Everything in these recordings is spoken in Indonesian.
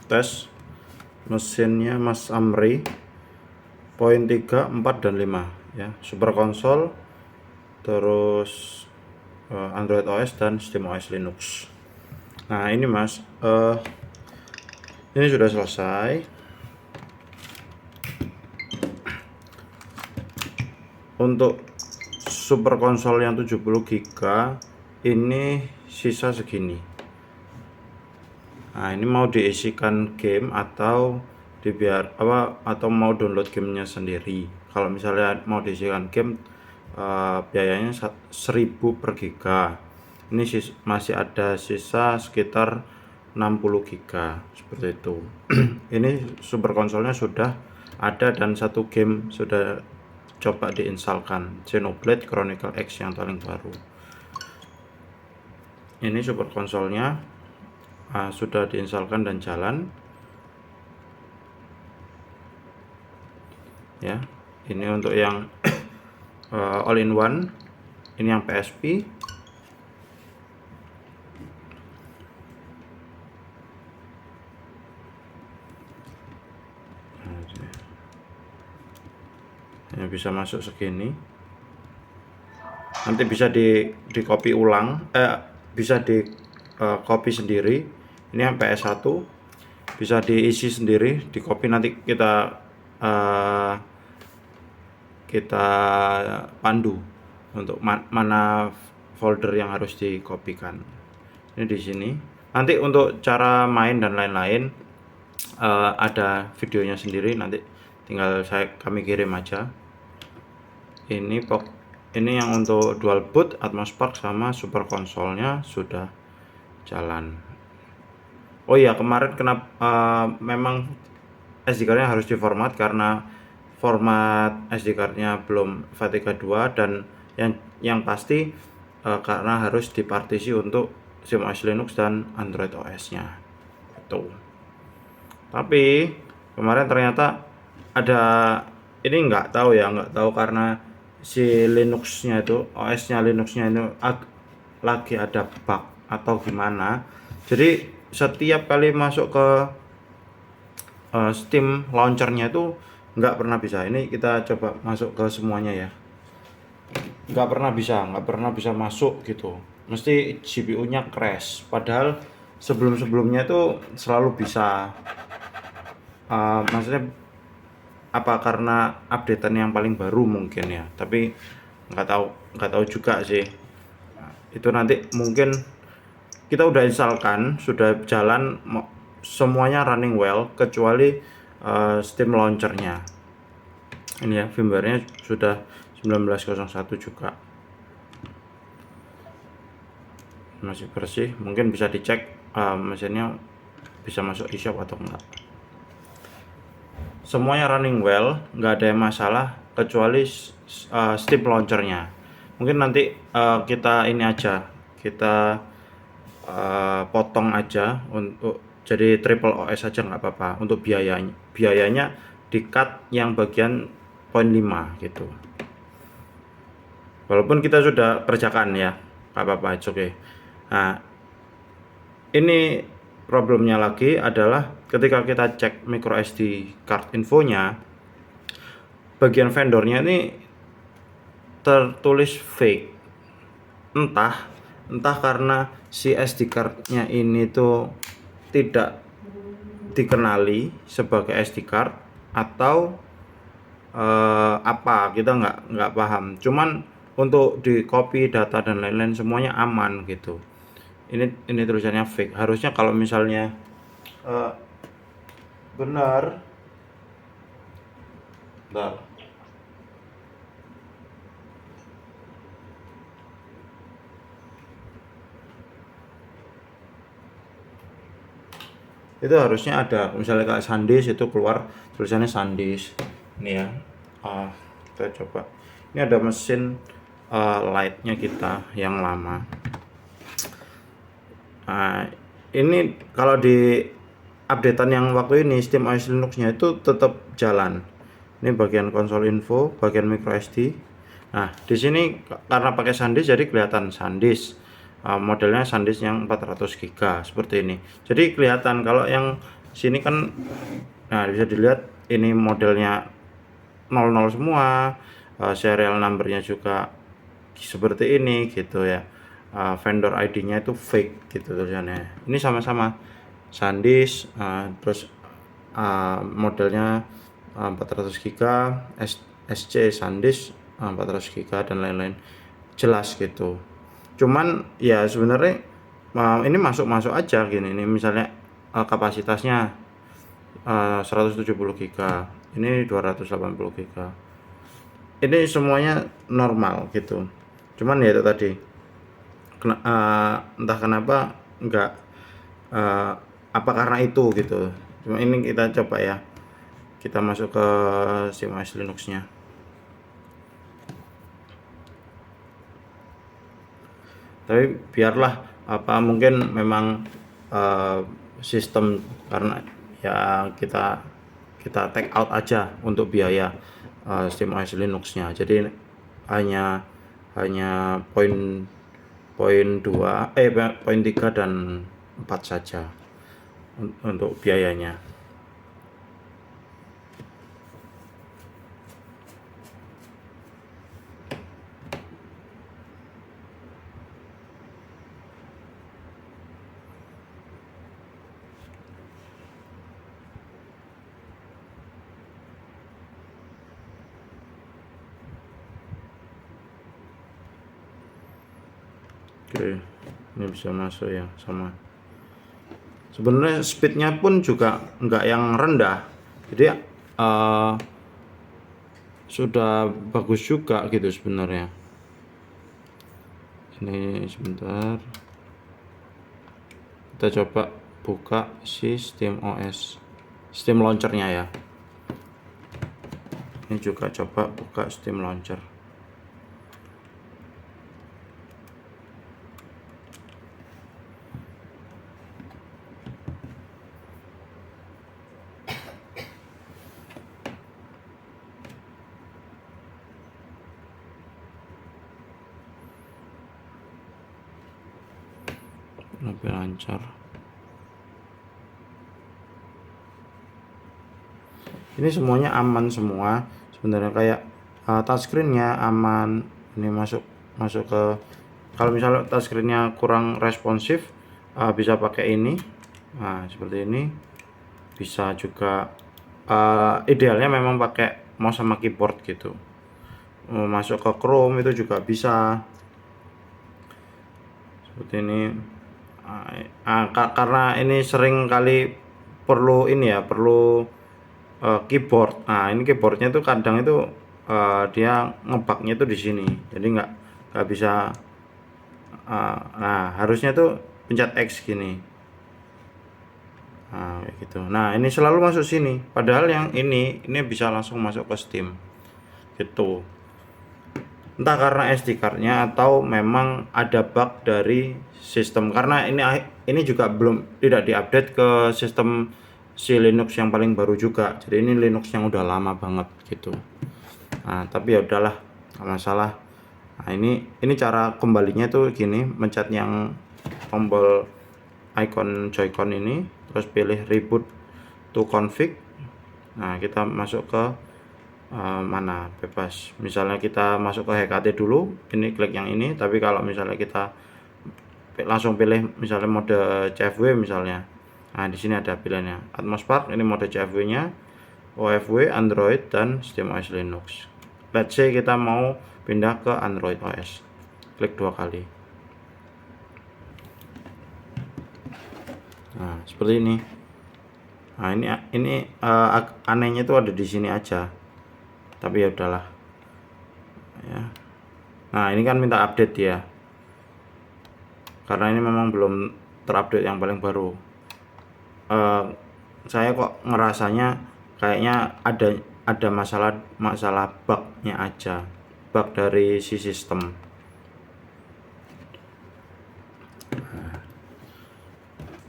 tes mesinnya Mas Amri, poin 3, 4, dan 5 ya, Super Console, terus Android OS dan SteamOS Linux. Nah ini Mas, ini sudah selesai. Untuk Super Console yang 70 GB ini sisa segini. Nah ini mau diisikan game atau atau mau download gamenya sendiri. Kalau misalnya mau diisikan game, biayanya 1000 per giga. Ini masih ada sisa sekitar 60 giga seperti itu. Ini Super Console-nya sudah ada dan satu game sudah coba diinstalkan, Xenoblade Chronicle X yang paling baru. Ini Super Console-nya sudah diinstalkan dan jalan ya. Ini untuk yang all in one, ini yang PSP. Yang bisa masuk segini, nanti bisa di copy ulang, bisa di copy sendiri. Ini yang PS1 bisa diisi sendiri, di copy, nanti kita pandu untuk mana folder yang harus dikopikan. Ini di sini. Nanti untuk cara main dan lain-lain ada videonya sendiri, nanti tinggal kami kirim aja. Ini yang untuk dual boot, Atmospark sama Super Console-nya sudah jalan. Oh iya, kemarin kenapa memang SD card-nya harus diformat karena format SD card-nya belum FAT32, dan yang pasti karena harus dipartisi untuk SteamOS Linux dan Android OS-nya. Itu. Tapi kemarin ternyata ada, ini nggak tahu karena si Linux-nya itu, OS-nya Linux-nya itu lagi ada bug atau gimana. Jadi setiap kali masuk ke Steam launcher-nya itu nggak pernah bisa. Ini kita coba masuk ke semuanya ya. Nggak pernah bisa masuk gitu. Mesti GPU-nya crash. Padahal sebelum-sebelumnya itu selalu bisa. Maksudnya apa karena updatean yang paling baru mungkin ya, tapi nggak tahu juga sih. Nah, itu nanti mungkin kita udah instalkan, sudah jalan, semuanya running well kecuali Steam launchernya. Ini ya, firmware-nya sudah 19.01 juga, masih bersih. Mungkin bisa dicek mesinnya bisa masuk eShop atau enggak. Semuanya running well, nggak ada yang masalah kecuali Steam launchernya. Mungkin nanti kita ini aja, kita potong aja untuk jadi triple OS aja, nggak apa-apa. Untuk biayanya di cut yang bagian poin 5 gitu. Walaupun kita sudah kerjakan ya, nggak apa-apa, oke. Okay. Nah ini problemnya lagi adalah ketika kita cek micro SD card infonya, bagian vendornya ini tertulis fake. Entah karena si SD cardnya ini tuh tidak dikenali sebagai SD card atau apa, kita nggak paham. Cuman untuk di copy data dan lain-lain semuanya aman gitu. Ini tulisannya fake. Harusnya kalau misalnya benar, bentar. Itu harusnya ada, misalnya kayak SanDisk itu keluar tulisannya SanDisk. Ini ya, kita coba. Ini ada mesin lightnya kita yang lama. Ini kalau di updatean yang waktu ini SteamOS Linux-nya itu tetap jalan. Ini bagian konsol info, bagian micro SD. Nah di sini karena pakai SanDisk jadi kelihatan SanDisk. Modelnya SanDisk yang 400 GB seperti ini. Jadi kelihatan. Kalau yang Sini kan, nah bisa dilihat ini modelnya 00 semua, serial numbernya juga seperti ini gitu ya. Vendor ID-nya itu fake gitu tulisannya. Ini sama-sama SanDisk, terus modelnya 400 GB, SC SanDisk 400 GB dan lain-lain, jelas gitu. Cuman ya sebenarnya ini masuk aja gini. Ini misalnya kapasitasnya 170 GB, ini 280 GB, ini semuanya normal gitu. Cuman ya itu tadi, entah kenapa enggak, apa karena itu gitu. Cuma ini kita coba ya, kita masuk ke SteamOS Linux-nya. Tapi biarlah, apa mungkin memang sistem, karena ya kita take out aja untuk biaya SteamOS Linux-nya. Jadi hanya poin 3 dan 4 saja untuk biayanya. Oke, ini bisa masuk ya, sama. Sebenarnya speednya pun juga enggak yang rendah, jadi sudah bagus juga gitu sebenarnya. Ini sebentar, kita coba buka si SteamOS, Steam Launcher-nya ya. Ini juga coba buka Steam Launcher. Lebih lancar. Ini semuanya aman semua sebenarnya, kayak touchscreen-nya aman. Ini masuk ke, kalau misalnya touchscreen-nya kurang responsif, bisa pakai ini. Nah, seperti ini. Bisa juga, idealnya memang pakai mouse sama keyboard gitu. Masuk ke Chrome itu juga bisa. Seperti ini. Karena ini sering kali perlu ini ya, perlu keyboard. Nah, ini keyboardnya tuh kadang itu dia ngebugnya tuh di sini, jadi nggak bisa. Nah, harusnya tuh pencet X gini. Nah, kayak gitu. Nah, ini selalu masuk sini, padahal yang ini bisa langsung masuk ke Steam gitu. Entah karena SD card-nya atau memang ada bug dari sistem, karena ini juga belum tidak diupdate ke sistem si Linux yang paling baru juga. Jadi ini Linux yang udah lama banget gitu. Nah, tapi ya udahlah, nggak masalah. Nah, ini cara kembalinya tuh gini, mencet yang tombol icon Joy-Con ini, terus pilih reboot to config. Nah, kita masuk ke mana bebas. Misalnya kita masuk ke HKT dulu, ini klik yang ini. Tapi kalau misalnya kita langsung pilih misalnya mode CFW misalnya, nah di sini ada pilihannya Atmospark, ini mode CFW-nya, OFW, Android, dan SteamOS Linux. Let's say kita mau pindah ke Android OS, klik 2 kali. Nah, seperti ini. Nah, ini anehnya itu ada di sini aja. Tapi ya udahlah. Ya. Nah, ini kan minta update ya. Karena ini memang belum terupdate yang paling baru. Saya kok ngerasanya kayaknya ada masalah bugnya aja, bug dari si sistem.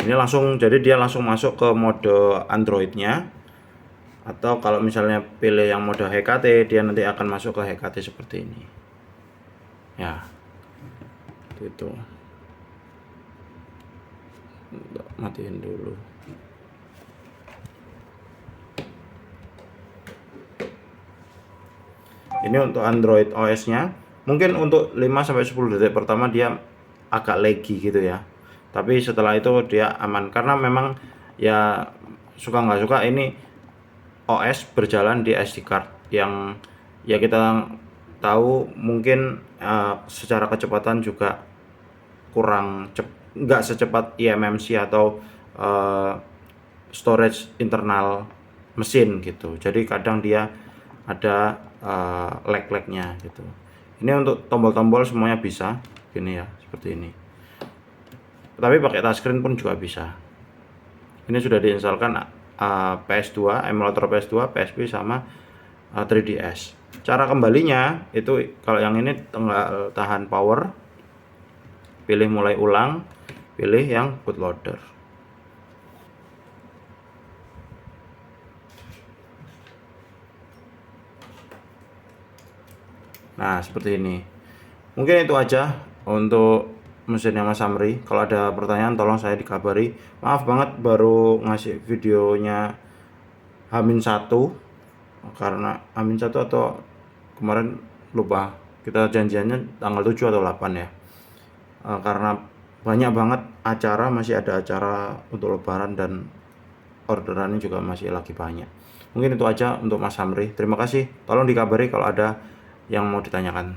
Ini langsung, jadi dia langsung masuk ke mode Androidnya. Atau kalau misalnya pilih yang mode HKT, dia nanti akan masuk ke HKT seperti ini ya, itu. Matiin dulu. Ini untuk Android OS-nya. Mungkin untuk 5-10 detik pertama dia agak laggy gitu ya. Tapi setelah itu dia aman karena memang ya suka nggak suka ini OS berjalan di SD card yang ya kita tahu mungkin secara kecepatan juga kurang nggak secepat eMMC atau storage internal mesin gitu. Jadi kadang dia ada lag-lagnya gitu. Ini untuk tombol-tombol semuanya bisa gini ya, seperti ini. Tapi pakai touchscreen pun juga bisa. Ini sudah diinstalkan PS2, emulator PS2, PSP sama 3DS. Cara kembalinya itu kalau yang ini tinggal tahan power, pilih mulai ulang, pilih yang bootloader. Nah, seperti ini. Mungkin itu aja untuk mesinnya Mas Amri. Kalau ada pertanyaan tolong saya dikabari. Maaf banget baru ngasih videonya H-1 karena H-1 atau kemarin lupa. Kita janjiannya tanggal 7 atau 8 ya. Karena banyak banget acara, masih ada acara untuk lebaran dan orderannya juga masih lagi banyak. Mungkin itu aja untuk Mas Amri. Terima kasih. Tolong dikabari kalau ada yang mau ditanyakan.